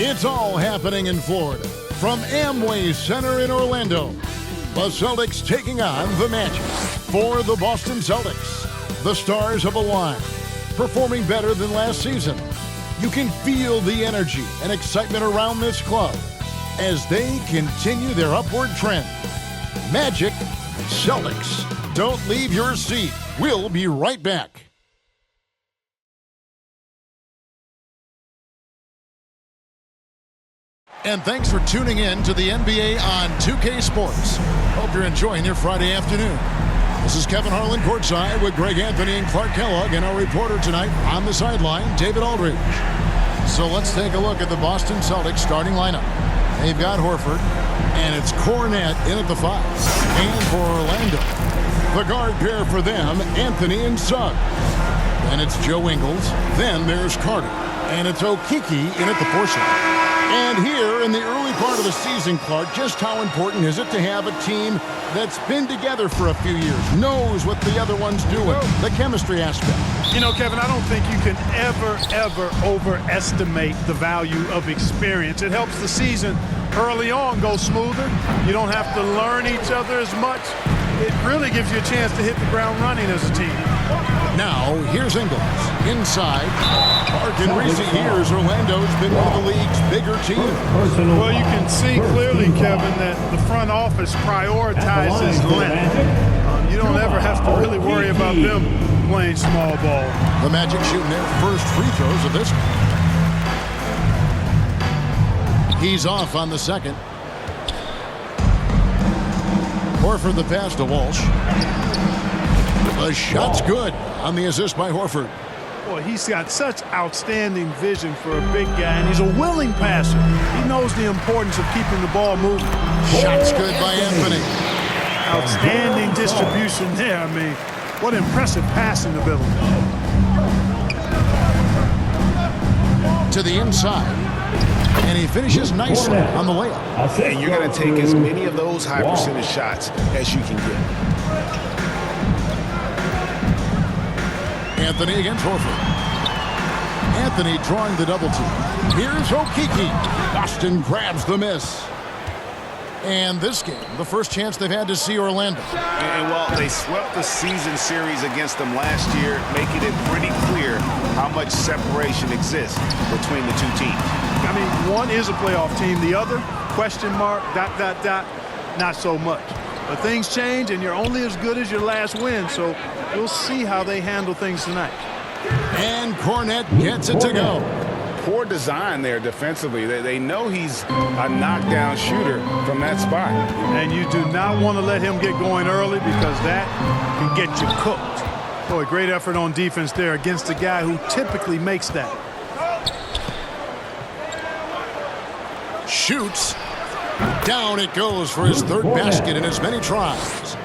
It's all happening in Florida. From Amway Center in Orlando, the Celtics taking on the Magic. For the Boston Celtics, the stars have aligned, performing better than last season. You can feel the energy and excitement around this club as they continue their upward trend. Magic, Celtics. Don't leave your seat. We'll be right back. And thanks for tuning in to the NBA on 2K Sports. Hope you're enjoying your Friday afternoon. This is Kevin Harlan courtside with Greg Anthony and Clark Kellogg, and our reporter tonight on the sideline, David Aldridge. So let's take a look at the Boston Celtics starting lineup. They've got Horford, and it's Cornet in at the 5. And for Orlando, the guard pair for them, Anthony and Suggs. Then it's Joe Ingles. Then there's Carter. And it's Okeke in at the 4 slot. And here in the early part of the season, Clark, just how important is it to have a team that's been together for a few years, knows what the other one's doing, the chemistry aspect? You know, Kevin, I don't think you can ever overestimate the value of experience. It helps the season early on go smoother. You don't have to learn each other as much. It really gives you a chance to hit the ground running as a team. Now, here's Ingles. Inside. Clark, in recent years, Orlando's been one of the league's bigger teams. Well, you can see clearly, Kevin, that the front office prioritizes length. You don't ever have to really worry about them playing small ball. The Magic shooting their first free throws of this one. He's off on the second. Horford the pass to Walsh. The shot's good on the assist by Horford. Boy, he's got such outstanding vision for a big guy, and he's a willing passer. He knows the importance of keeping the ball moving. Shot's good by Anthony. Outstanding distribution there. I mean, what impressive passing ability. To the inside. And he finishes nicely on the layup. And you're going to take as many of those high percentage shots as you can get. Anthony against Horford. Anthony drawing the double team. Here's Okeke. Boston grabs the miss. And this game, the first chance they've had to see Orlando. And while they swept the season series against them last year, making it pretty clear how much separation exists between the two teams. I mean, one is a playoff team. The other, question mark, ... not so much. But things change, and you're only as good as your last win, so we'll see how they handle things tonight. And Cornet gets it to go. Poor design there defensively. They know he's a knockdown shooter from that spot. And you do not want to let him get going early because that can get you cooked. Boy, great effort on defense there against a guy who typically makes that. Shoots. Down it goes for his third basket in as many tries.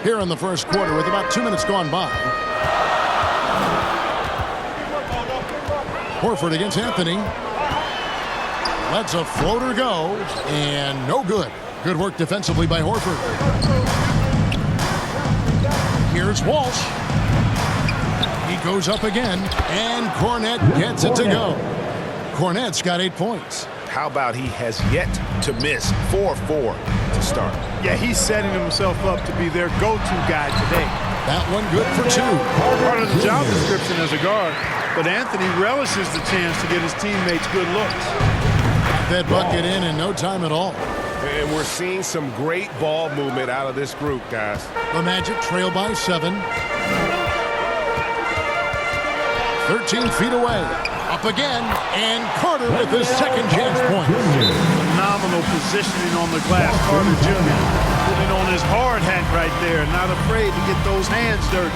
Here in the first quarter with about 2 minutes gone by. Horford against Anthony. Lets a floater go, and no good. Good work defensively by Horford. Here's Walsh. He goes up again, and Cornet gets it to go. Cornet's got 8 points. How about he has yet to miss 4-4 to start? Yeah, he's setting himself up to be their go-to guy today. That one good for 2. Part of the job description as a guard, but Anthony relishes the chance to get his teammates good looks. That bucket in no time at all. And we're seeing some great ball movement out of this group, guys. The Magic trail by 7. 13 feet away. Up again, and Carter with his second chance point. Phenomenal positioning on the glass, Carter Jr. Putting on his hard hat right there, not afraid to get those hands dirty.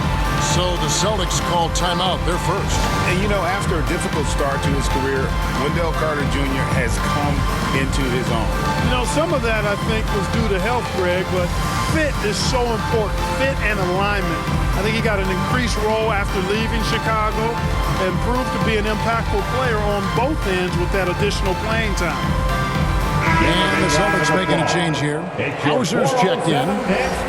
So the Celtics call timeout, their first. And you know, after a difficult start to his career, Wendell Carter Jr. has come into his own. You know, some of that I think was due to health, Greg, but fit is so important. Fit and alignment. I think he got an increased role after leaving Chicago and proved to be an impactful player on both ends with that additional playing time. And the Celtics making a change here. Hauser's checked in.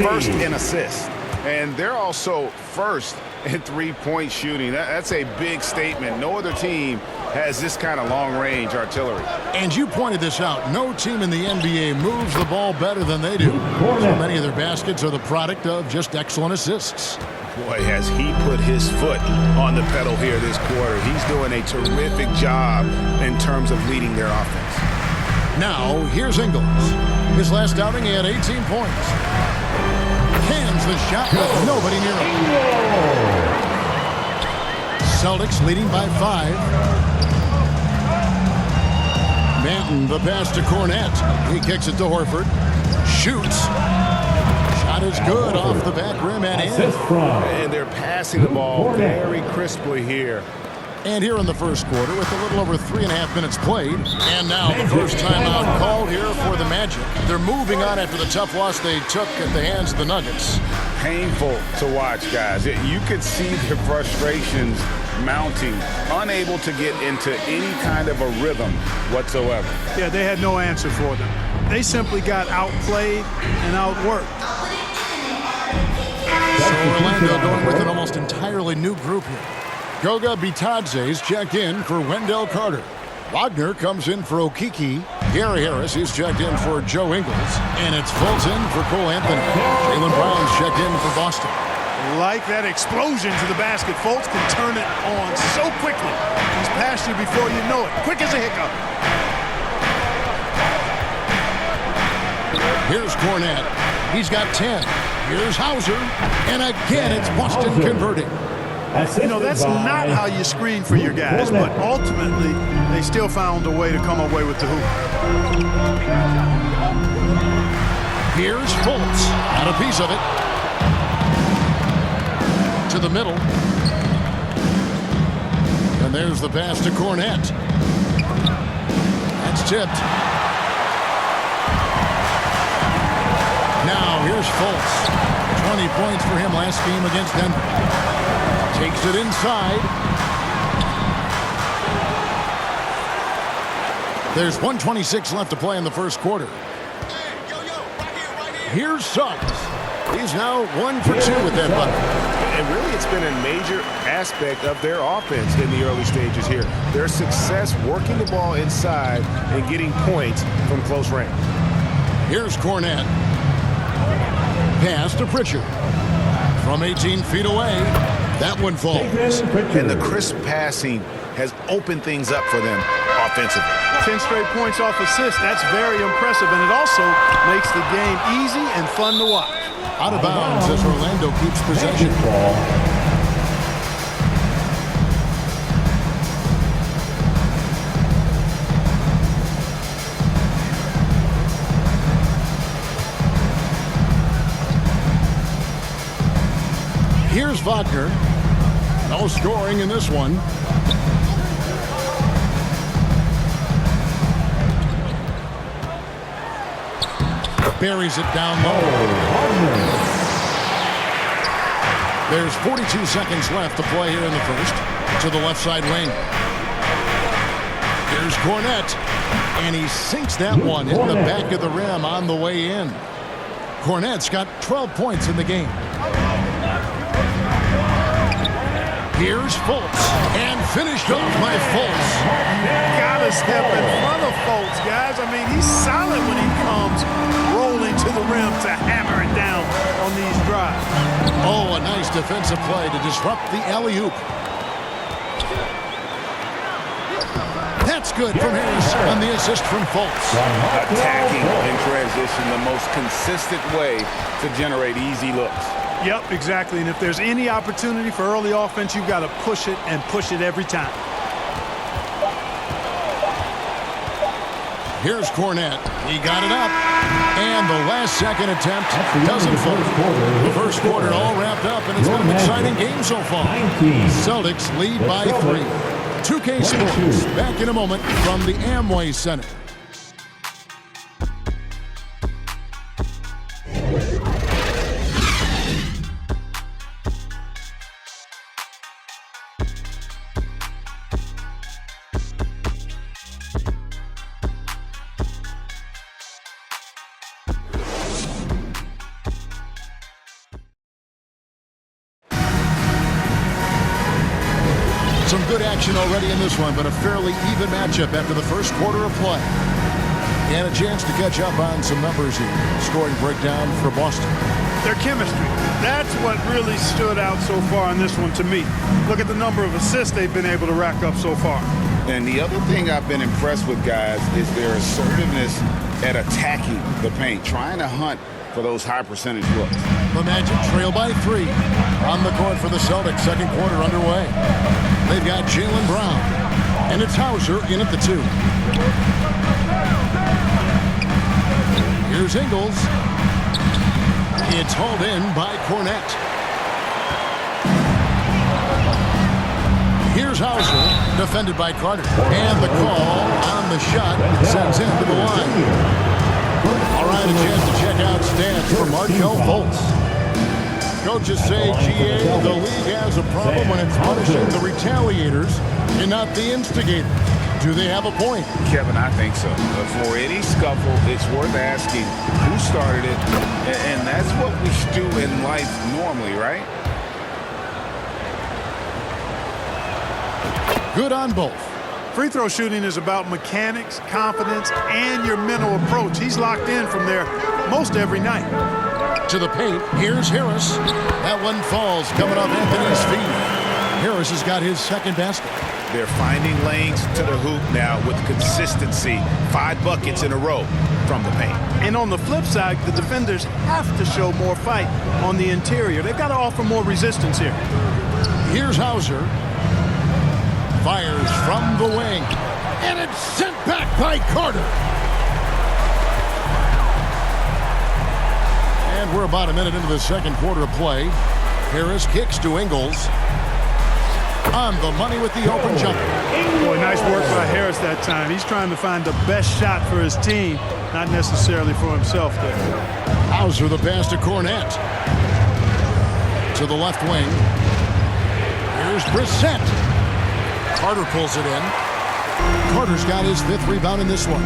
First in assists. And they're also first in three-point shooting. That's a big statement. No other team has this kind of long-range artillery. And you pointed this out. No team in the NBA moves the ball better than they do. So many of their baskets are the product of just excellent assists. Boy, has he put his foot on the pedal here this quarter. He's doing a terrific job in terms of leading their offense. Now, here's Ingles. His last outing, he had 18 points. Cans the shot with nobody near him. Celtics leading by 5. Manton, the pass to Cornette. He kicks it to Horford. Shoots. Shot is good off the back rim and in. And they're passing the ball very crisply here. And here in the first quarter with a little over 3.5 minutes played. And now the first timeout called here for the Magic. They're moving on after the tough loss they took at the hands of the Nuggets. Painful to watch, guys. You could see the frustrations mounting, unable to get into any kind of a rhythm whatsoever. Yeah, they had no answer for them. They simply got outplayed and outworked. So Orlando going with an almost entirely new group here. Goga Bitadze's checked in for Wendell Carter. Wagner comes in for Okiki. Gary Harris is checked in for Joe Ingles. And it's Fulton for Cole Anthony. Jaylen Brown's checked in for Boston. Like that explosion to the basket. Fultz can turn it on so quickly. He's past you before you know it. Quick as a hiccup. Here's Cornette. He's got 10. Here's Hauser. And again, it's Boston converting. You know, that's not how you screen for your guys, but ultimately, they still found a way to come away with the hoop. Here's Fultz. Got a piece of it. To the middle. And there's the pass to Cornette. That's tipped. Now here's Fultz. 20 points for him last game against Denver. Takes it inside. There's 1:26 left to play in the first quarter. Here's Suggs. He's now 1 for 2 with that bucket. And really, it's been a major aspect of their offense in the early stages here. Their success working the ball inside and getting points from close range. Here's Cornette. Pass to Pritchard. From 18 feet away. That one falls. And the crisp passing has opened things up for them offensively. 10 straight points off assists. That's very impressive, and it also makes the game easy and fun to watch. Out of bounds as Orlando keeps possession. Here's Wagner. No scoring in this one. Buries it down low. There's 42 seconds left to play here in the first. To the left side wing. Here's Cornette. And he sinks that one in the back of the rim on the way in. Cornette's got 12 points in the game. Here's Fultz. And finished off by Fultz. Gotta step in front of Fultz, guys. I mean, he's solid when he comes rolling to the rim to hammer it down on these drives. Oh, a nice defensive play to disrupt the alley-oop. That's good from Harris on the assist from Fultz. Attacking in transition, the most consistent way to generate easy looks. Yep, exactly. And if there's any opportunity for early offense, you've got to push it and push it every time. Here's Cornette. He got it up. And the last second attempt doesn't fall. The first quarter all wrapped up, and it's been an exciting game so far. Celtics lead by 3. 2K Sports back in a moment from the Amway Center. Some good action already in this one, but a fairly even matchup after the first quarter of play. And a chance to catch up on some numbers here. Scoring breakdown for Boston. Their chemistry. That's what really stood out so far in this one to me. Look at the number of assists they've been able to rack up so far. And the other thing I've been impressed with, guys, is their assertiveness at attacking the paint, trying to hunt for those high percentage looks. The Magic trail by 3 on the court for the Celtics. Second quarter underway. They've got Jaylen Brown, and it's Hauser in at the 2. Here's Ingles. It's hauled in by Cornette. Here's Hauser, defended by Carter. And the call on the shot sends him to the line. All right, a chance to check out stats for Markelle Fultz. Coaches say, GA, the league has a problem when it's punishing the retaliators and not the instigators. Do they have a point? Kevin, I think so. But for any scuffle, it's worth asking who started it, and that's what we do in life normally, right? Good on both. Free throw shooting is about mechanics, confidence, and your mental approach. He's locked in from there most every night. To the paint, here's Harris. That one falls coming off Anthony's feet. Harris has got his second basket. They're finding lanes to the hoop now with consistency. 5 buckets in a row from the paint. And on the flip side, the defenders have to show more fight on the interior. They've got to offer more resistance here. Here's Hauser. Fires from the wing. And it's sent back by Carter. And we're about a minute into the second quarter of play. Harris kicks to Ingles. On the money with the open jumper. Boy, nice work by Harris that time. He's trying to find the best shot for his team, not necessarily for himself there. Hauser the pass to Cornette. To the left wing. Here's Brissett. Carter pulls it in. Carter's got his 5th rebound in this one.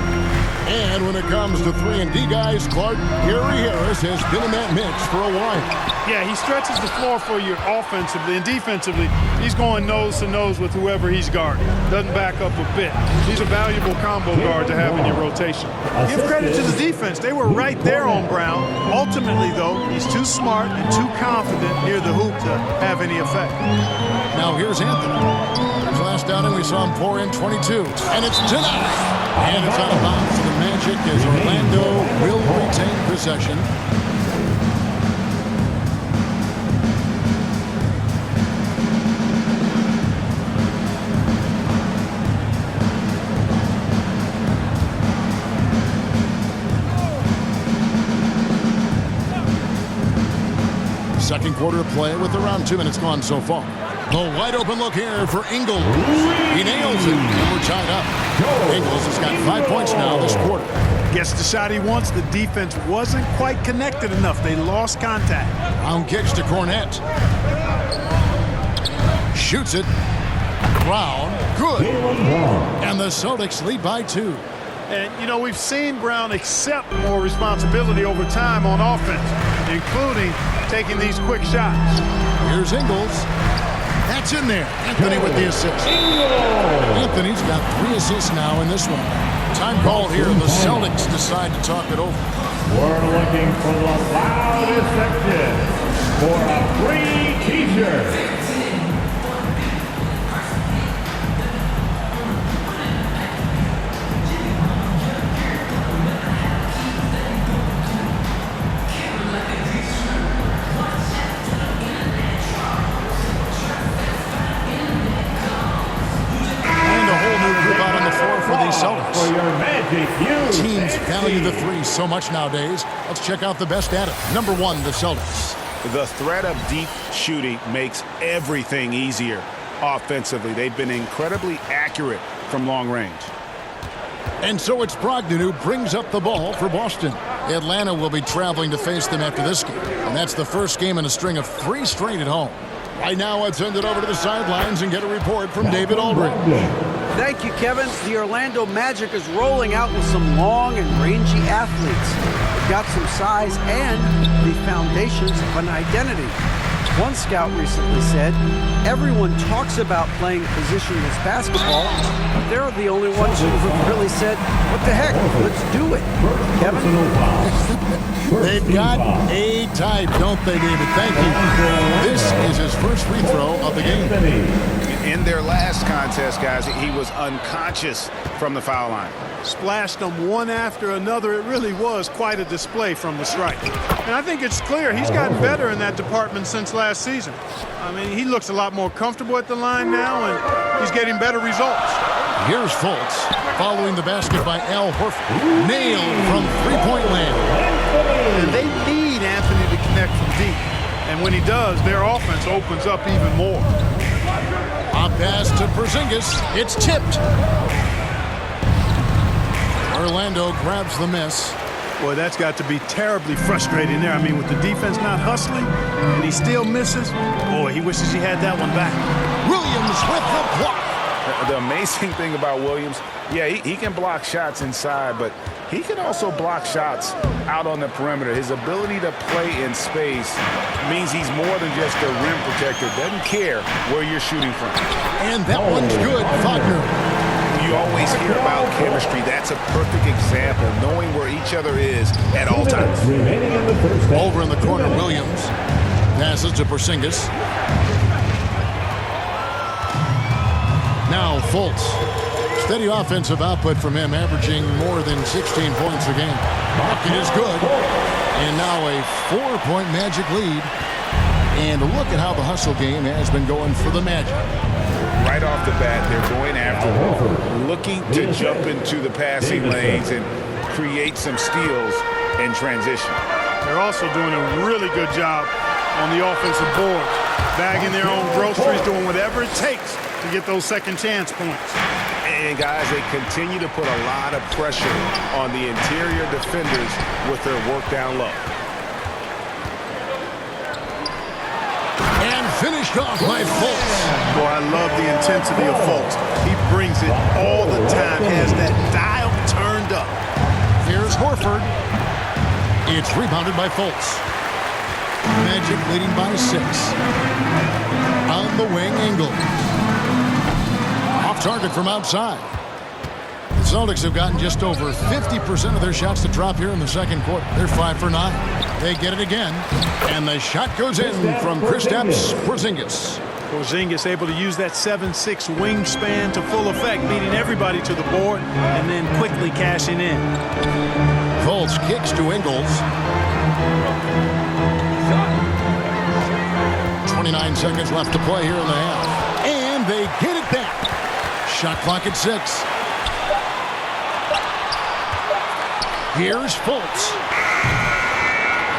And when it comes to 3-and-D guys, Clark, Gary Harris has been in that mix for a while. Yeah, he stretches the floor for you offensively, and defensively, he's going nose to nose with whoever he's guarding. Doesn't back up a bit. He's a valuable combo guard to have in your rotation. Give credit to the defense. They were right there on Brown. Ultimately, though, he's too smart and too confident near the hoop to have any effect. Now here's Anthony. His last outing, we saw him pour in 22. And it's tonight. And it's out of bounds to the Magic as Orlando will retain possession. Second quarter of play with around 2 minutes gone so far. The wide open look here for Ingles. He nails it, and we're tied up. Ingles has got 5 points now this quarter. Gets the shot he wants. The defense wasn't quite connected enough. They lost contact. Brown kicks to Cornette. Shoots it. Brown, good. And the Celtics lead by 2. And, you know, we've seen Brown accept more responsibility over time on offense, including taking these quick shots. Here's Ingles. That's in there. Anthony with the assist. Anthony's got 3 assists now in this one. Time called here. The Celtics decide to talk it over. We're looking for the loudest section for a free T-shirt. Teams value the 3 so much nowadays. Let's check out the best at it. Number 1, the Celtics. The threat of deep shooting makes everything easier offensively. They've been incredibly accurate from long range. And so it's Brogdon who brings up the ball for Boston. Atlanta will be traveling to face them after this game. And that's the first game in a string of 3 straight at home. Right now, let's send it over to the sidelines and get a report from David Aldridge. Thank you, Kevin. The Orlando Magic is rolling out with some long and rangy athletes. They've got some size and the foundations of an identity. One scout recently said, Everyone talks about playing positionless basketball, but they're the only ones who really said, what the heck, let's do it. Kevin? They've got a type, don't they, David? Thank you. This is his first free throw of the game. In their last contest, guys, he was unconscious from the foul line. Splashed them one after another. It really was quite a display from the stripe. And I think it's clear he's gotten better in that department since last season. I mean, he looks a lot more comfortable at the line now, and he's getting better results. Here's Fultz following the basket by Al Horford. Nailed from three-point land. And they need Anthony to connect from deep. And when he does, their offense opens up even more. A pass to Porzingis. It's tipped. Orlando grabs the miss. Boy, that's got to be terribly frustrating there. I mean, with the defense not hustling and he still misses, boy, he wishes he had that one back. Williams with the block. The amazing thing about Williams, yeah, he can block shots inside, but he can also block shots out on the perimeter. His ability to play in space means he's more than just a rim protector. Doesn't care where you're shooting from. And that one's good. Wagner. You always hear about chemistry. That's a perfect example, knowing where each other is at all times. Over in the corner, Williams passes to Porzingis. Now Fultz. Steady offensive output from him, averaging more than 16 points a game. Bucket is good. And now a 4-point Magic lead. And look at how the hustle game has been going for the Magic. Right off the bat, they're going after him, looking to jump into the passing lanes and create some steals in transition. They're also doing a really good job on the offensive board, bagging their own groceries, doing whatever it takes to get those second chance points. And guys, they continue to put a lot of pressure on the interior defenders with their work down low. And finished off by Fultz. Boy, I love the intensity of Fultz. He brings it all the time, has that dial turned up. Here's Horford. It's rebounded by Fultz. Magic leading by 6. On the wing, Engel. Off target from outside. The Celtics have gotten just over 50% of their shots to drop here in the second quarter. They're 5 for 9. They get it again. And the shot goes in from Kristaps Porzingis. Porzingis able to use that 7'6" wingspan to full effect, beating everybody to the board and then quickly cashing in. Fultz kicks to Ingles. 29 seconds left to play here in the half. And they get it back. Shot clock at 6. Here's Fultz.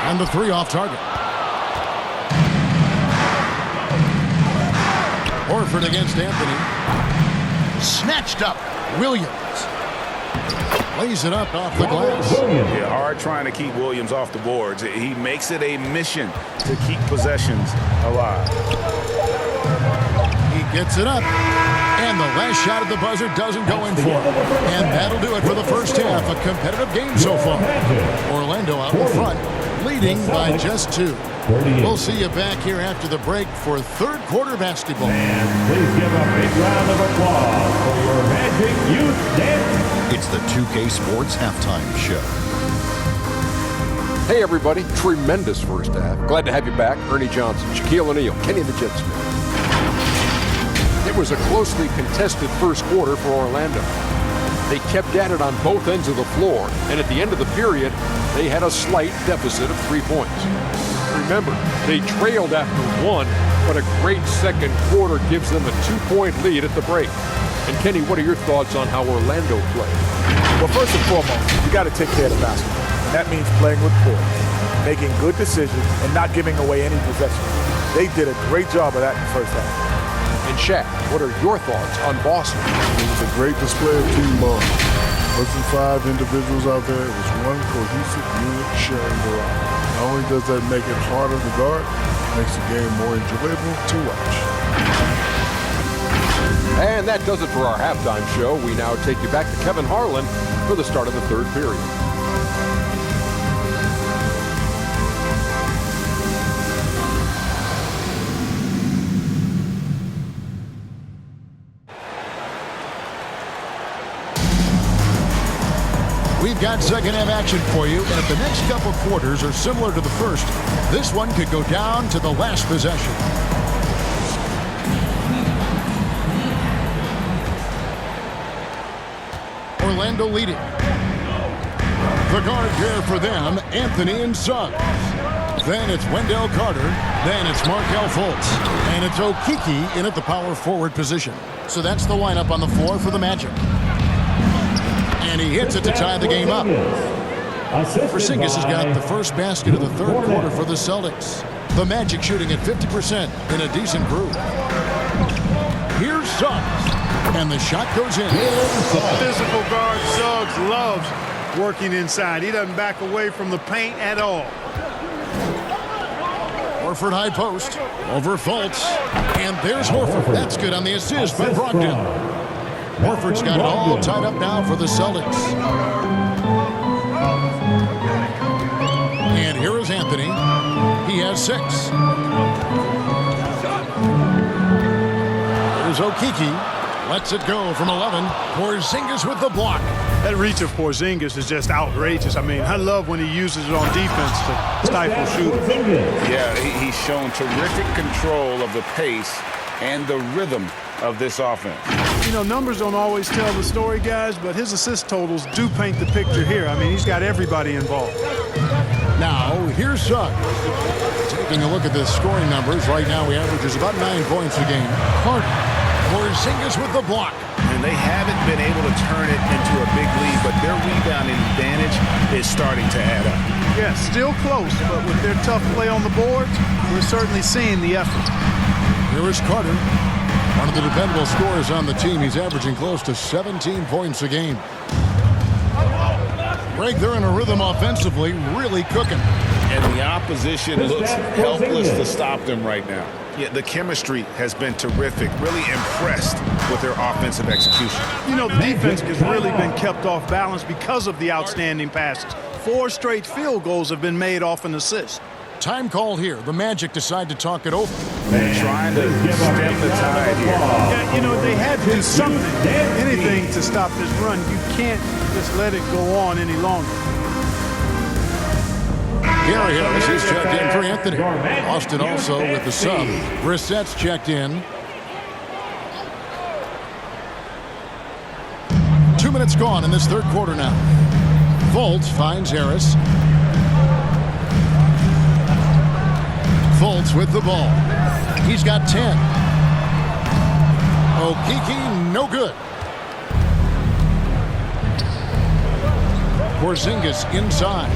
And the 3 off target. Horford against Anthony. Snatched up. Williams. Lays it up off the glass. Yeah, hard trying to keep Williams off the boards. He makes it a mission to keep possessions alive. He gets it up. And the last shot at the buzzer doesn't go in for him. And that'll do it for the first half. A competitive game so far. Orlando out in front, leading by just 2. We'll see you back here after the break for third quarter basketball. And please give a big round of applause for your Magic Youth Dance. It's the 2K Sports Halftime Show. Hey everybody, tremendous first half. Glad to have you back. Ernie Johnson, Shaquille O'Neal, Kenny the Jet Smith. It was a closely contested first quarter for Orlando. They kept at it on both ends of the floor, and at the end of the period, they had a slight deficit of 3 points. Remember, they trailed after 1, but a great second quarter gives them a 2-point lead at the break. And Kenny, what are your thoughts on how Orlando played? Well, first and foremost, you got to take care of the basketball. And that means playing with poise, making good decisions, and not giving away any possessions. They did a great job of that in the first half. And Shaq, what are your thoughts on Boston? It was a great display of team ball. Wasn't 5 individuals out there. It was one cohesive unit sharing the rock. Not only does that make it harder to guard, it makes the game more enjoyable to watch. And that does it for our halftime show. We now take you back to Kevin Harlan for the start of the third period. We've got second half action for you, and if the next couple quarters are similar to the first, this one could go down to the last possession. Orlando leading. The guard pair for them, Anthony and Suggs. Then it's Wendell Carter. Then it's Markelle Fultz. And it's Okeke in at the power forward position. So that's the lineup on the floor for the Magic. And he hits it to tie the game up. Porzingis has got the first basket of the third quarter for the Celtics. The Magic shooting at 50% in a decent groove. Here's Suggs. And the shot goes in. Physical guard Suggs loves working inside. He doesn't back away from the paint at all. Horford high post over Fultz. And there's Horford. That's good on the assist by Brogdon. Horford's got it all tied up now for the Celtics. And here is Anthony. He has 6. Here's Okeke. Lets it go from 11. Porzingis with the block. That reach of Porzingis is just outrageous. I mean, I love when he uses it on defense to stifle shooters. Yeah, he's shown terrific control of the pace and the rhythm of this offense. You know, numbers don't always tell the story, guys, but his assist totals do paint the picture here. I mean, he's got everybody involved. Now, here's Suggs. Taking a look at the scoring numbers, right now he averages about 9 points a game. Porzingis with the block. And they haven't been able to turn it into a big lead, but their rebounding advantage is starting to add up. Yeah, still close, but with their tough play on the boards, we're certainly seeing the effort. Here is Carter. One of the dependable scorers on the team. He's averaging close to 17 points a game. Greg, they're in a rhythm offensively, really cooking. And the opposition looks helpless to stop them right now. Yeah, the chemistry has been terrific. Really impressed with their offensive execution. You know, the defense has really been kept off balance because of the outstanding passes. 4 straight field goals have been made off an assist. Time called here. The Magic decide to talk it over. Trying to stem the tide here. Yeah, you know, they had to do something, anything to stop this run. You can't just let it go on any longer. Gary Harris is checked in for Anthony. Austin also with the sub. Brissett's checked in. 2 minutes gone in this third quarter now. Fultz finds Harris. Fultz with the ball. He's got 10. Okeke, no good. Porzingis inside.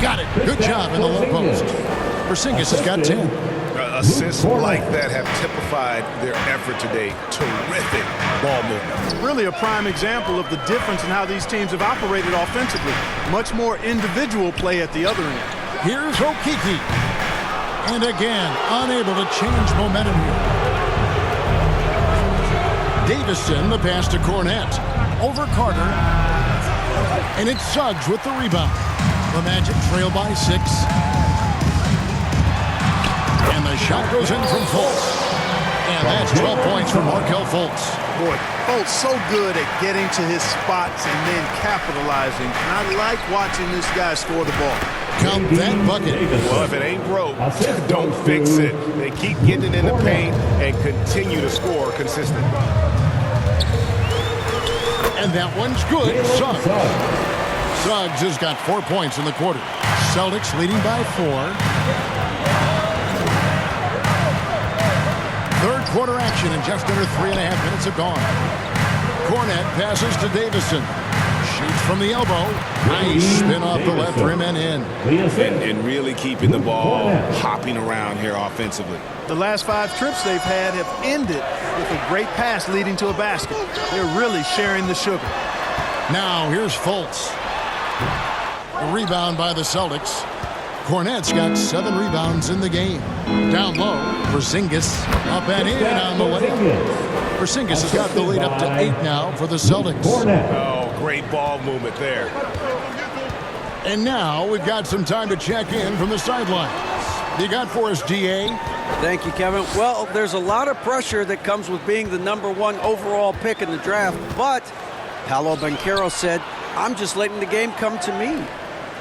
Got it. Good job in the low post. Porzingis has got 10. Assists like that have typified their effort today. Terrific ball movement. Really a prime example of the difference in how these teams have operated offensively. Much more individual play at the other end. Here's Okeke. And again, unable to change momentum here. Davison, the pass to Cornette. Over Carter. And it's Suggs with the rebound. The Magic trail by 6. And the shot goes in from Fultz. And that's 12 points for Markelle Fultz. Boy, Fultz so good at getting to his spots and then capitalizing. And I like watching this guy score the ball. Count that bucket. Well, if it ain't broke, don't fix it. They keep getting it in the paint and continue to score consistently. And that one's good. Suggs. Suggs has got 4 points in the quarter. Celtics leading by 4. Third quarter action in just under 3.5 minutes have gone. Cornette passes to Davison. Shoots from the elbow. Nice spin off the left rim and in. And really keeping the ball hopping around here offensively. The last 5 trips they've had have ended with a great pass leading to a basket. They're really sharing the sugar. Now here's Fultz. A rebound by the Celtics. Cornette's got 7 rebounds in the game. Down low, Porzingis up and in on the way. Porzingis has got the lead up to 8 now for the Celtics. Oh, great ball movement there. And now we've got some time to check in from the sidelines. You got for us, DA? Thank you, Kevin. Well, there's a lot of pressure that comes with being the #1 overall pick in the draft, but Paolo Banchero said, I'm just letting the game come to me.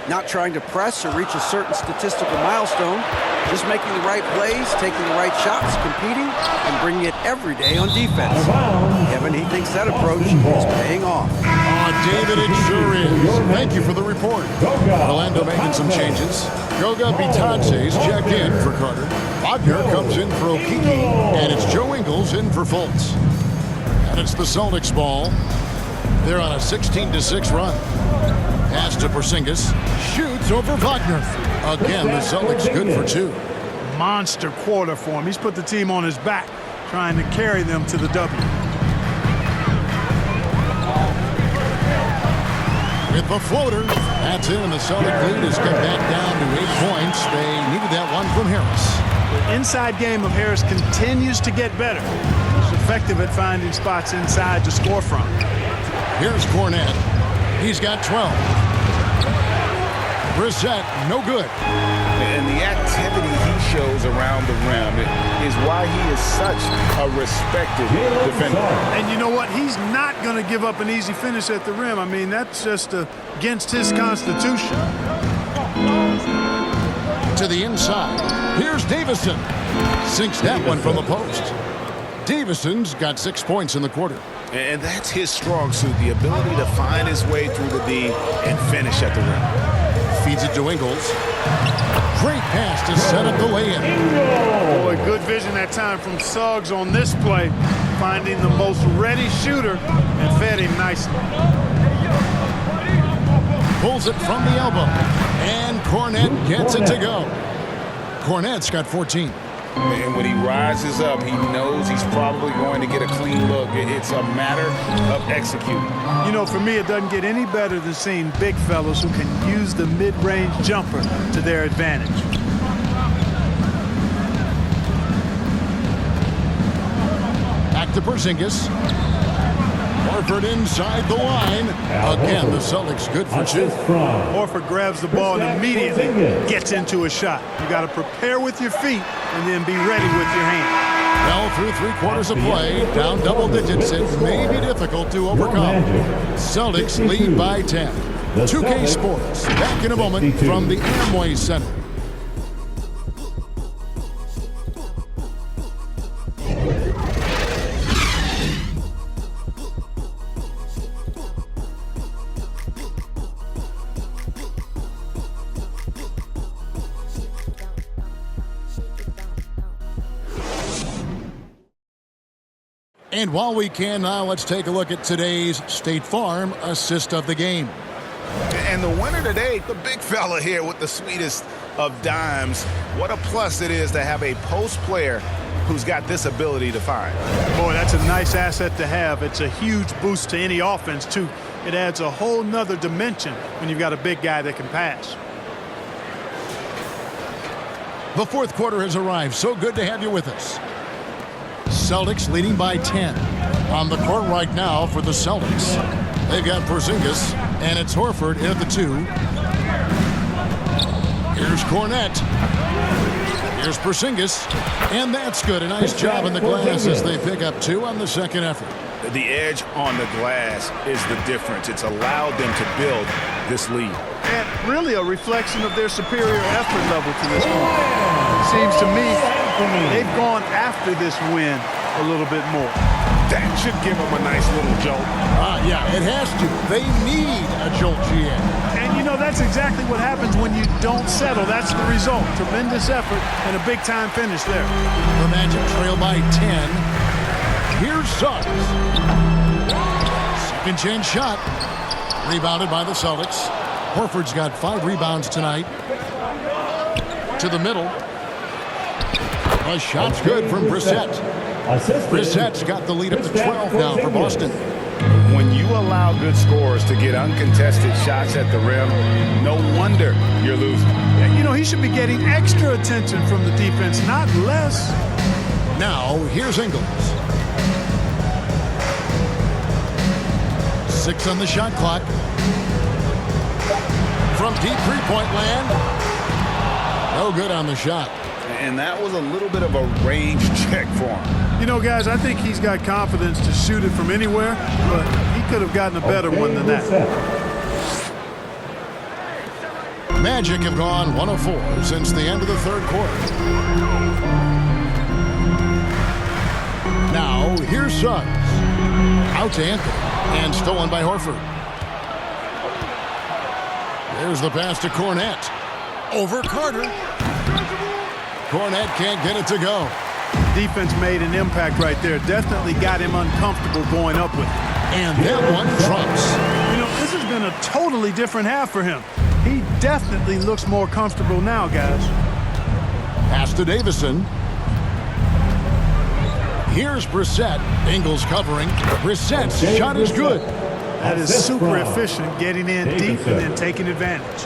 Not trying to press or reach a certain statistical milestone, just making the right plays, taking the right shots, competing, and bringing it every day on defense. Kevin, he thinks that approach is paying off. David, it sure is. Thank you for the report. Orlando making some changes. Goga Bitadze's checked in for Carter. Wagner comes in for Okeke, and it's Joe Ingles in for Fultz. And it's the Celtics ball. They're on a 16-6 run. Pass to Porzingis. Shoots over Wagner. Again, the Celtics good for 2. Monster quarter for him. He's put the team on his back, trying to carry them to the W. With the floater, that's in, and the Celtic lead is cut back down to 8 points. They needed that one from Harris. The inside game of Harris continues to get better. He's effective at finding spots inside to score from. Here's Cornette. He's got 12. Brissett, no good. And the activity he shows around the rim is why he is such a respected defender. And you know what? He's not going to give up an easy finish at the rim. I mean, that's just against his constitution. To the inside. Here's Davison. Sinks that one from the post. Davison's got 6 points in the quarter. And that's his strong suit, the ability to find his way through the D and finish at the rim. Feeds it to Ingles. Great pass to set up the lay-in. Boy, good vision that time from Suggs on this play, finding the most ready shooter and fed him nicely. Pulls it from the elbow. And Cornette gets it to go. Cornette's got 14. And when he rises up, he knows he's probably going to get a clean look. It's a matter of executing. You know, for me, it doesn't get any better than seeing big fellas who can use the mid-range jumper to their advantage. Back to Porzingis. Horford inside the line. Again, the Celtics good for 2. Horford grabs the ball and immediately gets into a shot. You got to prepare with your feet and then be ready with your hands. Well, through 3/4 of play, down double digits, it may be difficult to overcome. Celtics lead by 10. 2K Sports, back in a moment from the Amway Center. And while we can now, let's take a look at today's State Farm assist of the game. And the winner today, the big fella here with the sweetest of dimes. What a plus it is to have a post player who's got this ability to find. Boy, that's a nice asset to have. It's a huge boost to any offense, too. It adds a whole nother dimension when you've got a big guy that can pass. The 4th quarter has arrived. So good to have you with us. Celtics leading by 10. On the court right now for the Celtics. They've got Porzingis, and it's Horford in at the 2. Here's Cornette. Here's Porzingis, and that's good. A nice job in the glass as they pick up 2 on the second effort. The edge on the glass is the difference. It's allowed them to build this lead. And really a reflection of their superior effort level to this point. Seems to me they've gone after this win a little bit more. That should give them a nice little jolt. Yeah, it has to. They need a jolt, GM. And, you know, that's exactly what happens when you don't settle. That's the result. Tremendous effort and a big-time finish there. The Magic trail by 10. Here's Suggs. Second chance shot. Rebounded by the Celtics. Horford's got 5 rebounds tonight. To the middle. A shot's good from Brissett. Brissett's got the lead up to 12 now for Boston. When you allow good scorers to get uncontested shots at the rim, no wonder you're losing. And, you know, he should be getting extra attention from the defense, not less. Now, here's Ingles. 6 on the shot clock. From deep three-point land. No good on the shot. And that was a little bit of a range check for him. You know, guys, I think he's got confidence to shoot it from anywhere, but he could have gotten a better one than that. Magic have gone 1 of 4 since the end of the third quarter. Now, here's Suggs. Out to Anthony, and stolen by Horford. There's the pass to Cornette. Over Carter. Cornette can't get it to go. Defense made an impact right there. Definitely got him uncomfortable going up with it. And that one trumps. You know, this has been a totally different half for him. He definitely looks more comfortable now, guys. Pass to Davison. Here's Brissett. Ingles covering. Brissett's shot is good. That is super efficient, getting in deep and then taking advantage.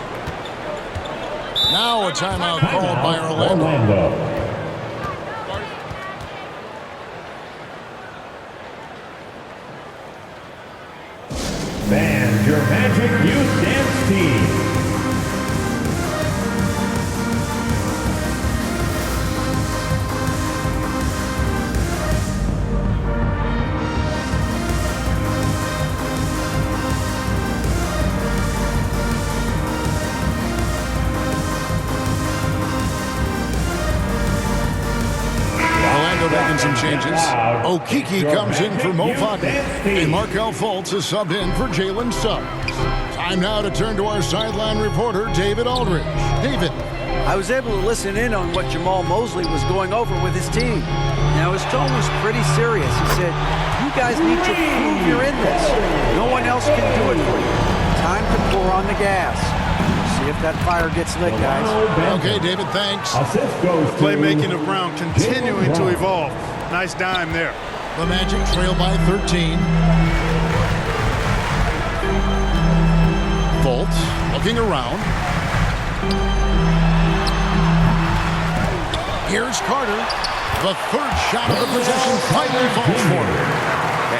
Now a timeout called by Orlando. And your Magic Youth Dance Team. Making some changes. Okeke comes in for Mo Wagner, and Markelle Fultz is subbed in for Jalen Suggs. Time now to turn to our sideline reporter, David Aldridge. David. I was able to listen in on what Jamal Mosley was going over with his team. Now, his tone was pretty serious. He said, you guys need to prove you're in this. No one else can do it for you. Time to pour on the gas. See if that fire gets lit, guys. Okay, David, thanks. Playmaking of Brown continuing to evolve. Nice dime there. The Magic trail by 13. Fultz looking around. Here's Carter. The third shot of the possession finally falls for him.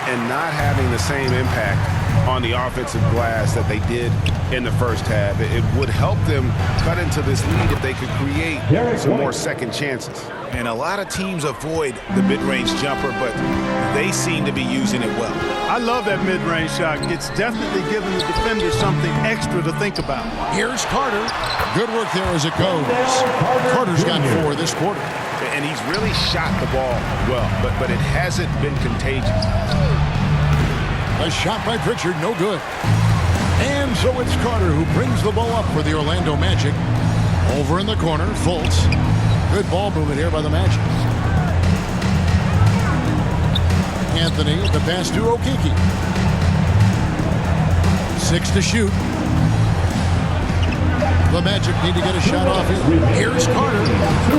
And not having the same impact on the offensive glass that they did in the first half. It would help them cut into this lead if they could create some more second chances. And a lot of teams avoid the mid-range jumper, but they seem to be using it well. I love that mid-range shot. It's definitely giving the defender something extra to think about. Here's Carter. Good work there as it goes. Carter's got 4 this quarter. And he's really shot the ball well, but it hasn't been contagious. A shot by Pritchard, no good. And so it's Carter who brings the ball up for the Orlando Magic. Over in the corner, Fultz. Good ball movement here by the Magic. Anthony, the pass to Okeke. 6 to shoot. The Magic need to get a shot off here. Here's Carter.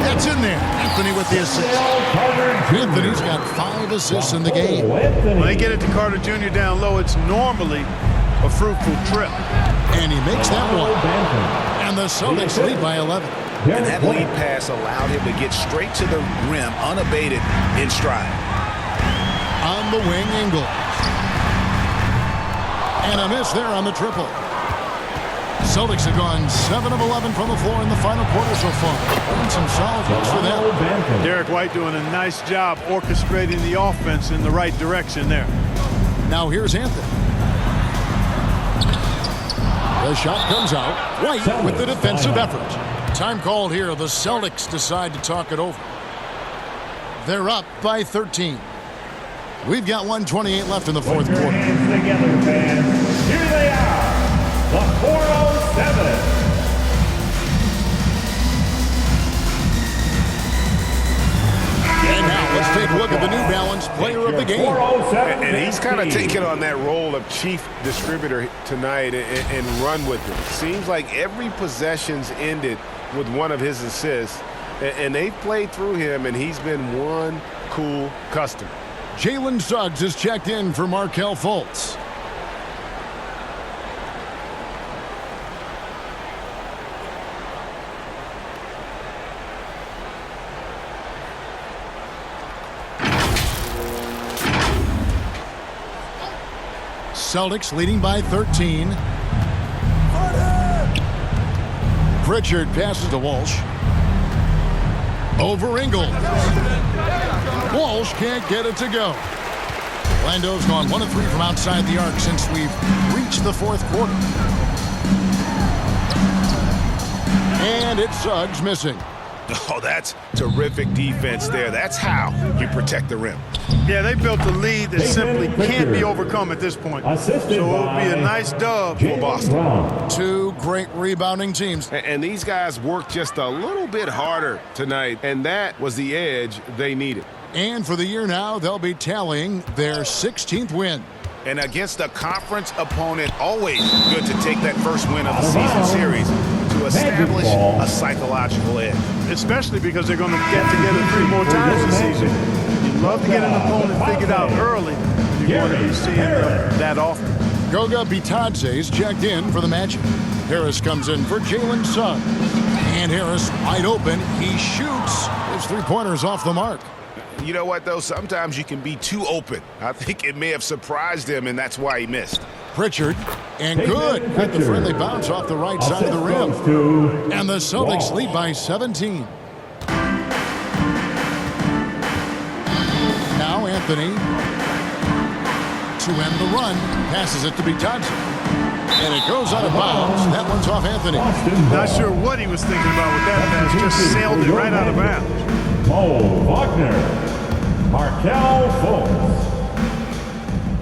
That's in there. Anthony with the assist. Anthony's got 5 assists in the game. When they get it to Carter Jr. down low, it's normally a fruitful trip. And he makes that one. And the Celtics lead by 11. And that lead pass allowed him to get straight to the rim, unabated, in stride. On the wing, Ingles. And a miss there on the triple. Celtics have gone 7 of 11 from the floor in the final quarter so far. And some solid looks for them. Derek White doing a nice job orchestrating the offense in the right direction there. Now here's Anthony. The shot comes out. White with the defensive effort. Time called here. The Celtics decide to talk it over. They're up by 13. We've got 1:28 left in the fourth quarter. Hands together, fans. Here they are. The 407. And now let's take a look at the New Balance player of the game. And he's kind of taken on that role of chief distributor tonight and run with it. Seems like every possession's ended with one of his assists. And they've played through him, and he's been one cool customer. Jalen Suggs is checked in for Markelle Fultz. Celtics leading by 13. Pritchard passes to Walsh. Over Ingles. Walsh can't get it to go. Orlando's gone 1 of 3 from outside the arc since we've reached the fourth quarter. And it's Suggs missing. Oh, that's terrific defense there. That's how you protect the rim. Yeah, they built a lead that simply can't be overcome at this point. So it'll be a nice dub for Boston. 2 great rebounding teams. And these guys worked just a little bit harder tonight, and that was the edge they needed. And for the year now, they'll be tallying their 16th win. And against a conference opponent, always good to take that first win of the season series to establish a psychological edge. Especially because they're going to get together 3 more times this season. You'd love to get an opponent figured out early. You're going to be seeing that often. Goga Bitadze's checked in for the match. Harris comes in for Jalen Suggs. And Harris wide open. He shoots. His 3-pointers off the mark. You know what, though? Sometimes you can be too open. I think it may have surprised him, and that's why he missed. Pritchard, and good. With the friendly bounce off the right side of the rim. And the Celtics lead by 17. Now Anthony to end the run. Passes it to Bitadze. And it goes out of bounds. That one's off Anthony. Not sure what he was thinking about with that pass. Just sailed it right out of bounds. Mo Wagner, Markel Fultz.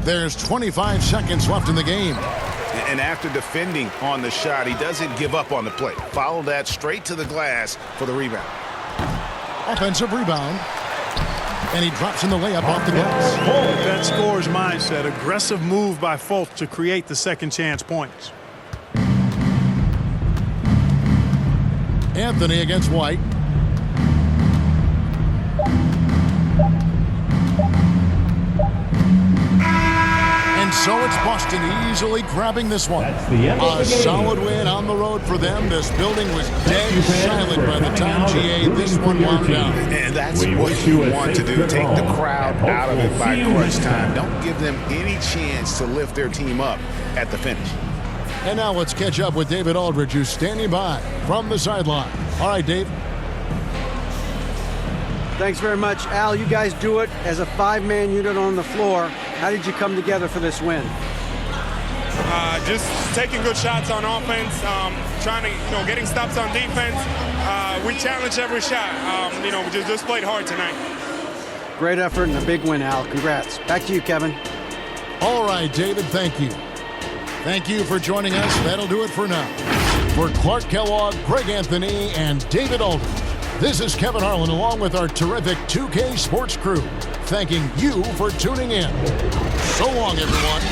There's 25 seconds left in the game. And after defending on the shot, he doesn't give up on the play. Follow that straight to the glass for the rebound. Offensive rebound. And he drops in the layup off the glass. That scorer's mindset. Aggressive move by Fultz to create the second chance points. Anthony against White. So it's Boston easily grabbing this one. A solid win on the road for them. This building was dead silent by the time GA this one wound down. And that's what you want to do. Take the crowd out of it by crunch time. Don't give them any chance to lift their team up at the finish. And now let's catch up with David Aldridge, who's standing by from the sideline. All right, Dave. Thanks very much, Al. You guys do it as a 5-man unit on the floor. How did you come together for this win? Just taking good shots on offense, trying to, getting stops on defense. We challenged every shot. We just played hard tonight. Great effort and a big win, Al. Congrats. Back to you, Kevin. All right, David, thank you. Thank you for joining us. That'll do it for now. For Clark Kellogg, Greg Anthony, and David Aldridge, this is Kevin Harlan along with our terrific 2K Sports crew, thanking you for tuning in. So long, everyone.